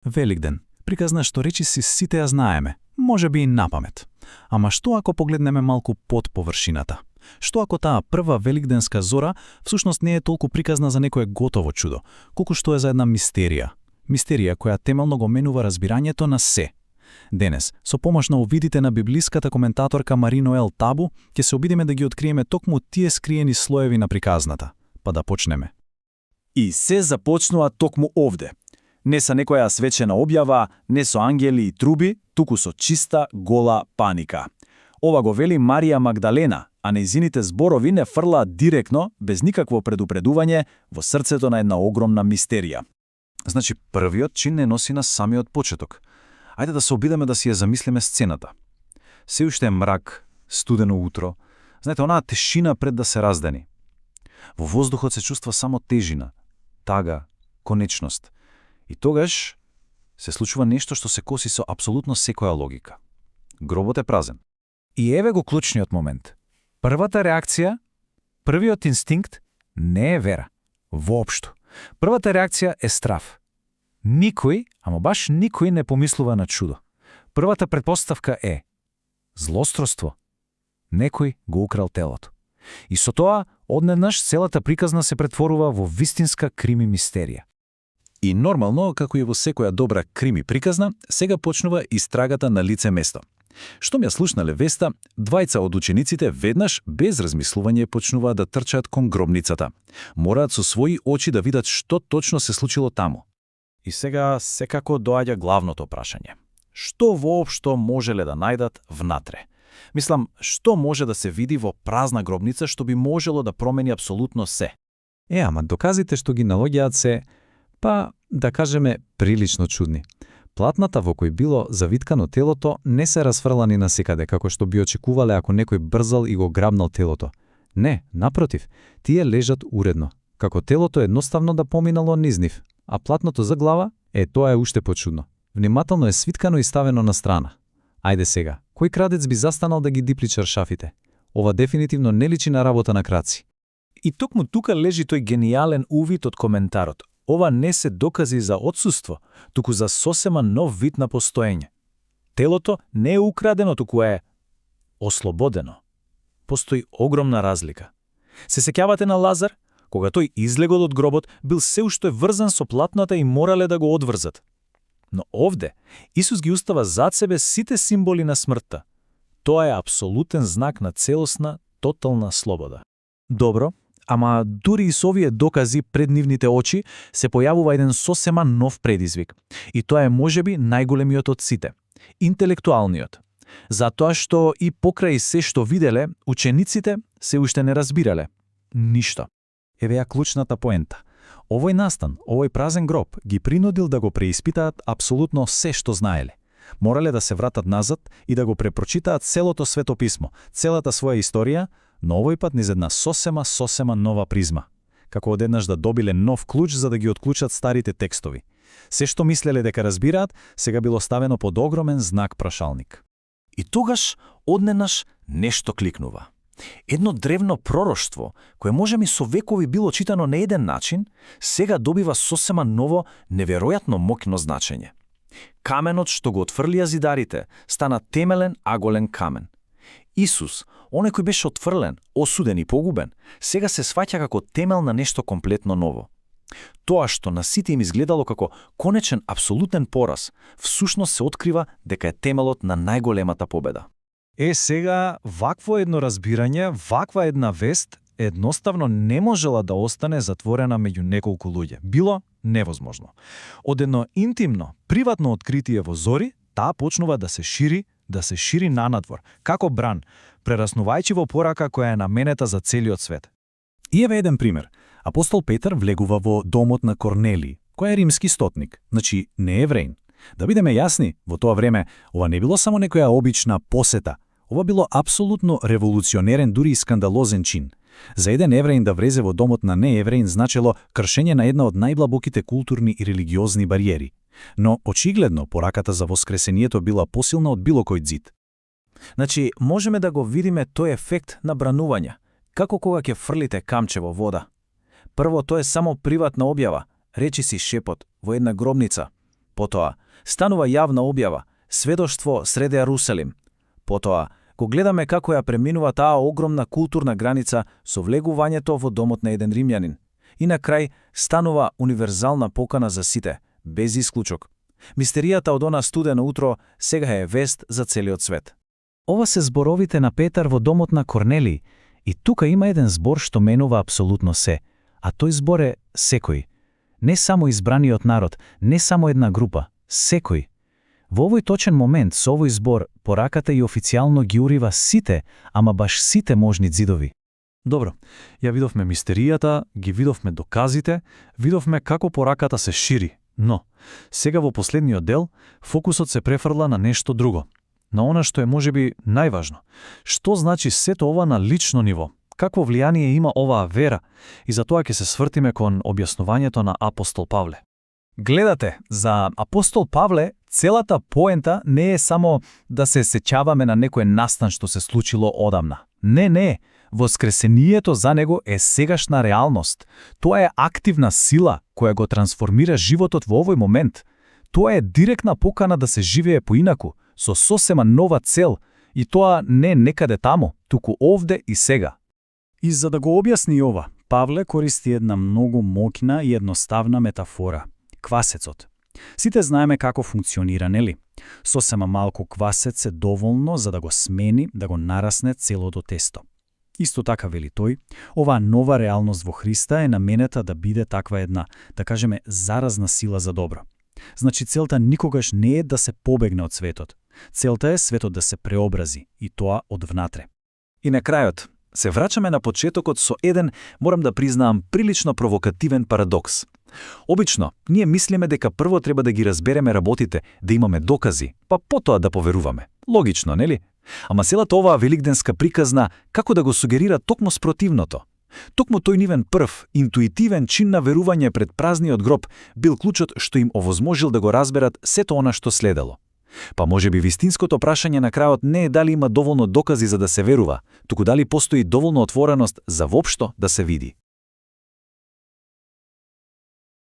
Великден, приказна што речиси сите ја знаеме, можеби и напамет. Ама што ако погледнеме малку под површината? Што ако таа прва великденска зора всушност не е толку приказна за некое готово чудо, колку што е за една мистерија? Мистерија која темелно го менува разбирањето на се. Денес, со помош на увидите на библиската коментаторка Мари-Ноел Табу, ќе се обидиме да ги откриеме токму тие скриени слоеви на приказната. Па да почнеме. И се започнува токму овде. Не со некоја свечена објава, не со ангели и труби, туку со чиста, гола паника. Ова го вели Марија Магдалена, а нејзините зборови не фрлаат директно, без никакво предупредување, во срцето на една огромна мистерија. Значи, првиот чин не носи на самиот почеток. Ајде да се обидеме да си ја замислиме сцената. Се уште е мрак, студено утро. Знаете, онаа тишина пред да се раздени. Во воздухот се чувства само тежина, тага, конечност. И тогаш се случува нешто што се коси со апсолутно секоја логика. Гробот е празен. И еве го клучниот момент. Првата реакција, првиот инстинкт не е вера. Воопшто. Првата реакција е страв. Никој, ама баш никој не помислува на чудо. Првата претпоставка е злострство. Некој го украл телото. И со тоа, однеднаш целата приказна се претворува во вистинска крими мистерија. И нормално, како и во секоја добра крими приказна, сега почнува истрагата на лице место. Штом ја слушнале веста, двајца од учениците веднаш, без размислување, почнуваат да трчаат кон гробницата. Мораат со своји очи да видат што точно се случило таму. И сега секако доаѓа главното прашање. Што воопшто можеле да најдат внатре? Мислам, што може да се види во празна гробница што би можело да промени апсолутно се? Ама доказите што ги наоѓаат се, да кажеме, прилично чудни. Платната во кој било завиткано телото не се расфрлани насекаде, како што би очекувале ако некој брзал и го грабнал телото. Не, напротив, тие лежат уредно, како телото едноставно да поминало низ нив, а платното за глава, тоа е уште почудно. Внимателно е свиткано и ставено на страна. Ајде сега, кој крадец би застанал да ги дипли чаршафите? Ова дефинитивно не личи на работа на крадци. И токму тука лежи тој гениален увид од коментарот. Ова не се докази за отсуство, туку за сосема нов вид на постоење. Телото не е украдено, туку е ослободено. Постои огромна разлика. Се сеќавате на Лазар? Кога тој излегол од гробот, бил се уште врзан со платната и морале да го одврзат. Но овде, Исус ги устава зад себе сите символи на смртта. Тоа е апсолутен знак на целосна, тотална слобода. Добро, ама дури и со овие докази пред нивните очи се појавува еден сосема нов предизвик. И тоа е можеби најголемиот од сите – интелектуалниот. Затоа што и покрај се што виделе, учениците се уште не разбирале ништо. Еве ја клучната поента. Овој настан, овој празен гроб ги принудил да го преиспитаат апсолутно се што знаеле. Морале да се вратат назад и да го препрочитаат целото Свето писмо, целата своја историја, но овој пат низ една сосема нова призма. Како одеднаш да добиле нов клуч за да ги отклучат старите текстови. Се што мислеле дека разбираат, сега било ставено под огромен знак прашалник. И тогаш, одненаш, нешто кликнува. Едно древно пророштво, кое можеби со векови било читано на еден начин, сега добива сосема ново, неверојатно моќно значење. Каменот што го отфрлија зидарите, стана темелен аголен камен. Исус, оној кој беше отфрлен, осуден и погубен, сега се сваќа како темел на нешто комплетно ново. Тоа што на сите им изгледало како конечен апсолутен пораз, всушност се открива дека е темелот на најголемата победа. Сега, вакво едно разбирање, ваква една вест, едноставно не можела да остане затворена меѓу неколку луѓе. Било невозможно. Од едно интимно, приватно откритие во Зори, таа почнува да се шири нанадвор, како бран, прераснувајќи во порака која е наменета за целиот свет. И еве еден пример. Апостол Петар влегува во домот на Корнелиј, кој е римски стотник, значи не евреин. Да бидеме јасни, во тоа време, ова не било само некоја обична посета. Ова било апсолутно револуционерен, дури и скандалозен чин. За еден евреин да влезе во домот на неевреин значело кршење на една од најдлабоките културни и религиозни бариери. Но, очигледно, пораката за воскресението била посилна од било кој ѕид. Значи, можеме да го видиме тој ефект на бранување, како кога ќе фрлите камче во вода. Прво, тоа е само приватна објава, речиси шепот, во една гробница. Потоа, станува јавна објава, сведоштво сред Јерусалим. Потоа, го гледаме како ја преминува таа огромна културна граница со влегувањето во домот на еден римјанин. И на крај станува универзална покана за сите, без исклучок. Мистеријата од она студено утро сега е вест за целиот свет. Ова се зборовите на Петар во домот на Корнелиј, и тука има еден збор што менува апсолутно се, а тој збор е секој. Не само избраниот народ, не само една група, секој. Во овој точен момент со овој збор пораката и официјално ги урива сите, ама баш сите можни ѕидови. Добро, ја видовме мистеријата, ги видовме доказите, видовме како пораката се шири, но сега во последниот дел фокусот се префрла на нешто друго, на она што е можеби најважно. Што значи сето ова на лично ниво? Какво влијание има оваа вера? И за тоа ќе се свртиме кон објаснувањето на апостол Павле. Гледате, за апостол Павле целата поента не е само да се сеќаваме на некој настан што се случило одамна. Не. Воскресението за него е сегашна реалност. Тоа е активна сила која го трансформира животот во овој момент. Тоа е директна покана да се живее поинаку, со сосема нова цел, и тоа не некаде таму, туку овде и сега. И за да го објасни ова, Павле користи една многу моќна и едноставна метафора – квасецот. Сите знаеме како функционира, нели? Сосема малку квасец е доволно за да го смени, да го нарасне целото тесто. Исто така вели тој, оваа нова реалност во Христа е наменета да биде таква една, да кажеме, заразна сила за добро. Значи целта никогаш не е да се побегне од светот. Целта е светот да се преобрази, и тоа од внатре. И на крајот, се врачаме на почетокот со еден, морам да признаам, прилично провокативен парадокс. Обично, ние мислиме дека прво треба да ги разбереме работите, да имаме докази, па потоа да поверуваме. Логично, нели? Ама целата оваа великденска приказна како да го сугерира токму спротивното. Токму тој нивен прв, интуитивен чин на верување пред празниот гроб бил клучот што им овозможил да го разберат сето она што следело. Па можеби вистинското прашање на крајот не е дали има доволно докази за да се верува, туку дали постои доволно отвореност за воопшто да се види.